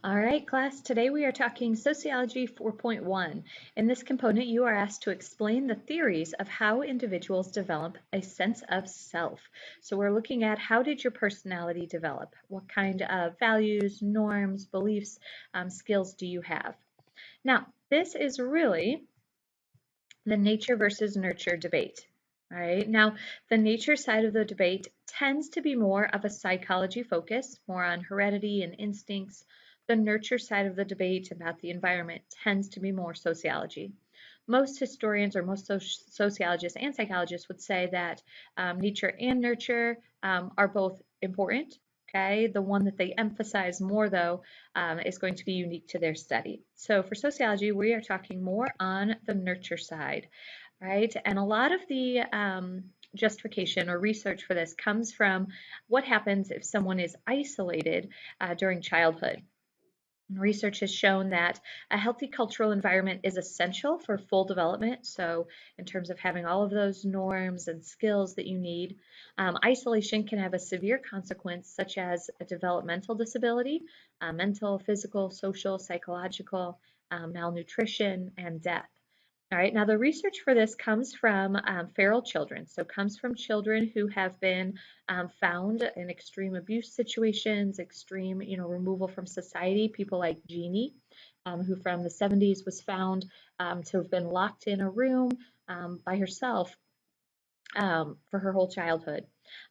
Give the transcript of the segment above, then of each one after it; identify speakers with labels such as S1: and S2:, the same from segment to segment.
S1: All right, class, today we are talking Sociology 4.1. In this component, you are asked to explain the theories of how individuals develop a sense of self. So we're looking at how did your personality develop? What kind of values, norms, beliefs, skills do you have? Now, this is really the nature versus nurture debate. All right, now the nature side of the debate tends to be more of a psychology focus, more on heredity and instincts. The nurture side of the debate about the environment tends to be more sociology. Most historians or most sociologists and psychologists would say that nature and nurture are both important. Okay, the one that they emphasize more, though, is going to be unique to their study. So for sociology, we are talking more on the nurture side, right? And a lot of the justification or research for this comes from what happens if someone is isolated during childhood. Research has shown that a healthy cultural environment is essential for full development. So, in terms of having all of those norms and skills that you need, isolation can have a severe consequence, such as a developmental disability, mental, physical, social, psychological, malnutrition, and death. All right, now the research for this comes from feral children. So comes from children who have been found in extreme abuse situations, extreme, removal from society. People like Jeannie, who from the 70s was found to have been locked in a room by herself for her whole childhood.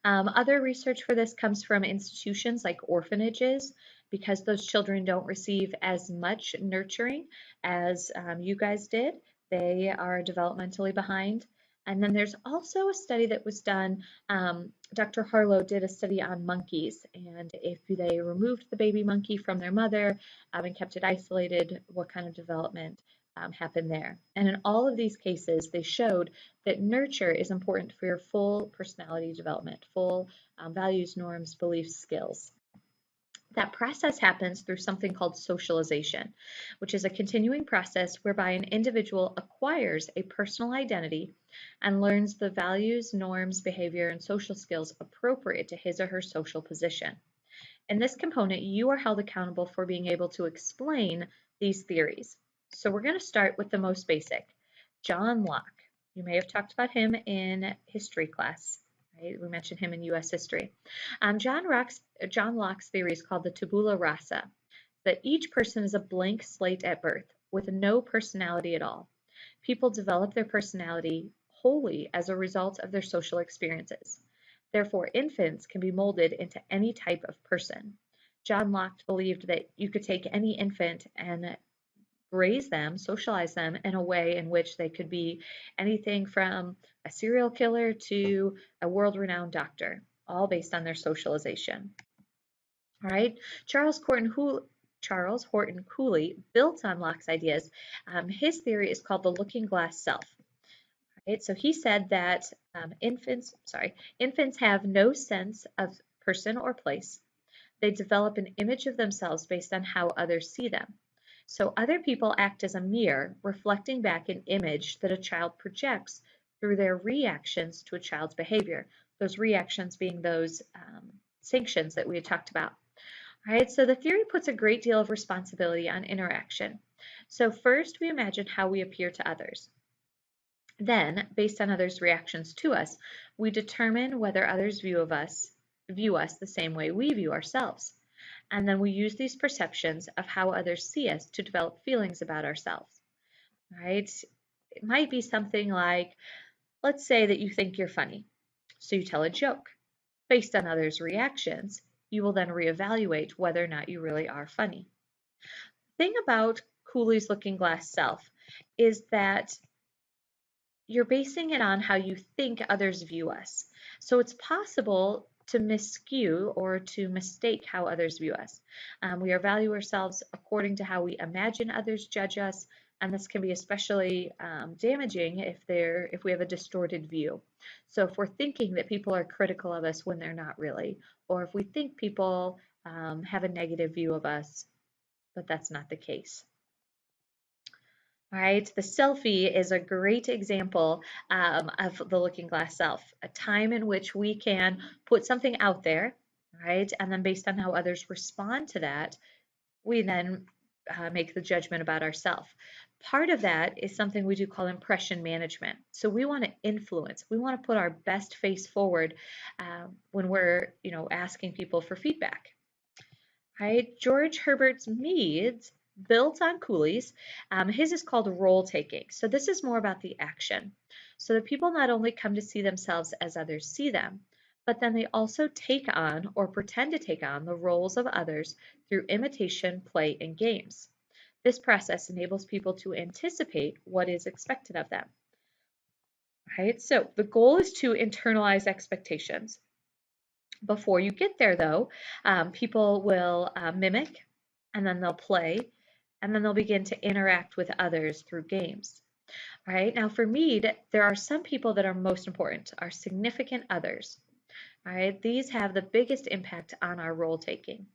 S1: Other research for this comes from institutions like orphanages, because those children don't receive as much nurturing as you guys did. They are developmentally behind. And then there's also a study that was done. Dr. Harlow did a study on monkeys, and if they removed the baby monkey from their mother and kept it isolated, what kind of development happened there. And in all of these cases, they showed that nurture is important for your full personality development, full values, norms, beliefs, skills. That process happens through something called socialization, which is a continuing process whereby an individual acquires a personal identity and learns the values, norms, behavior, and social skills appropriate to his or her social position. In this component, you are held accountable for being able to explain these theories. So we're going to start with the most basic, John Locke. You may have talked about him in history class. Right? We mentioned him in U.S. history. John Locke's theory is called the tabula rasa, that each person is a blank slate at birth with no personality at all. People develop their personality wholly as a result of their social experiences. Therefore, infants can be molded into any type of person. John Locke believed that you could take any infant and raise them, socialize them in a way in which they could be anything from a serial killer to a world-renowned doctor, all based on their socialization. All right, Charles Horton Cooley built on Locke's ideas. His theory is called the looking glass self. Right, so he said that infants have no sense of person or place. They develop an image of themselves based on how others see them. So other people act as a mirror, reflecting back an image that a child projects through their reactions to a child's behavior. Those reactions being those sanctions that we had talked about. All right, so the theory puts a great deal of responsibility on interaction. So first we imagine how we appear to others. Then, based on others' reactions to us, we determine whether others view us the same way we view ourselves. And then we use these perceptions of how others see us to develop feelings about ourselves, right? It might be something like, let's say that you think you're funny, so you tell a joke. Based on others' reactions, you will then reevaluate whether or not you really are funny. The thing about Cooley's looking glass self is that you're basing it on how you think others view us. So it's possible to misskew or to mistake how others view us. We value ourselves according to how we imagine others judge us, and this can be especially damaging if we have a distorted view. So if we're thinking that people are critical of us when they're not really, or if we think people have a negative view of us, but that's not the case. All right, the selfie is a great example of the looking glass self, a time in which we can put something out there, right? And then based on how others respond to that, we then make the judgment about ourselves. Part of that is something we do call impression management. So we want to influence, we want to put our best face forward when we're, asking people for feedback. Right? George Herbert Mead's built on Cooley's. His is called role taking. So this is more about the action. So that people not only come to see themselves as others see them, but then they also take on or pretend to take on the roles of others through imitation, play, and games. This process enables people to anticipate what is expected of them. Right? So the goal is to internalize expectations. Before you get there, though, people will mimic, and then they'll play, and then they'll begin to interact with others through games. All right, now for me, there are some people that are most important, our significant others. All right, these have the biggest impact on our role taking.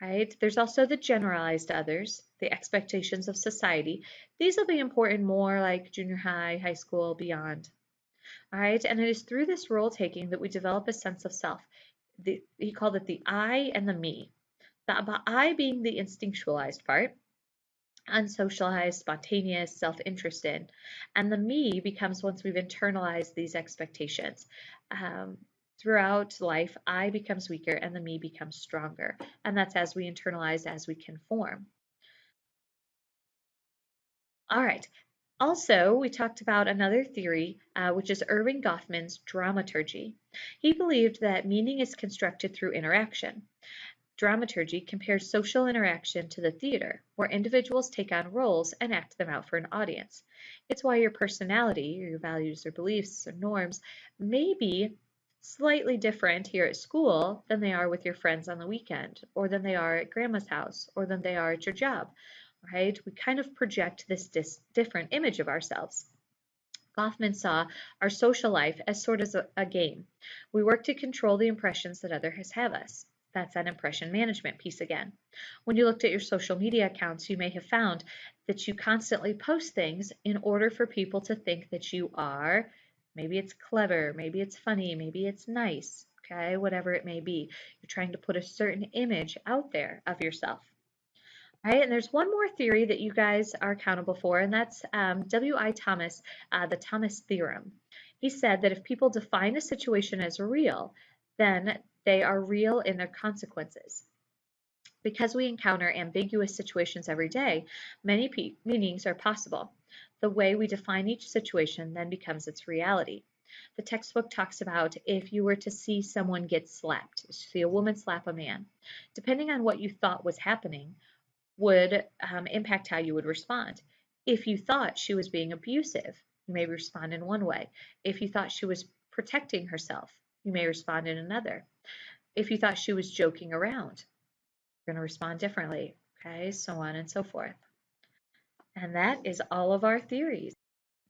S1: Right, there's also the generalized others, the expectations of society. These will be important more like junior high, high school, beyond. All right, and it is through this role taking that we develop a sense of self. He called it the I and the me. The I being the instinctualized part, unsocialized, spontaneous, self-interested, and the me becomes once we've internalized these expectations. Throughout life, I becomes weaker and the me becomes stronger, and that's as we internalize, as we conform. All right. Also, we talked about another theory, which is Erving Goffman's dramaturgy. He believed that meaning is constructed through interaction. Dramaturgy compares social interaction to the theater, where individuals take on roles and act them out for an audience. It's why your personality, or your values or beliefs or norms, may be slightly different here at school than they are with your friends on the weekend, or than they are at grandma's house, or than they are at your job. Right? We kind of project this different image of ourselves. Goffman saw our social life as sort of a game. We work to control the impressions that others have us. That's that impression management piece again. When you looked at your social media accounts, you may have found that you constantly post things in order for people to think that you are, maybe it's clever, maybe it's funny, maybe it's nice, okay, whatever it may be. You're trying to put a certain image out there of yourself. Right, and there's one more theory that you guys are accountable for, and that's W.I. Thomas, the Thomas theorem. He said that if people define a situation as real, then they are real in their consequences. Because we encounter ambiguous situations every day, many meanings are possible. The way we define each situation then becomes its reality. The textbook talks about if you were to see someone get slapped, see a woman slap a man, depending on what you thought was happening, would impact how you would respond. If you thought she was being abusive, you may respond in one way. If you thought she was protecting herself, you may respond in another. If you thought she was joking around, you're going to respond differently. Okay, so on and so forth. And that is all of our theories.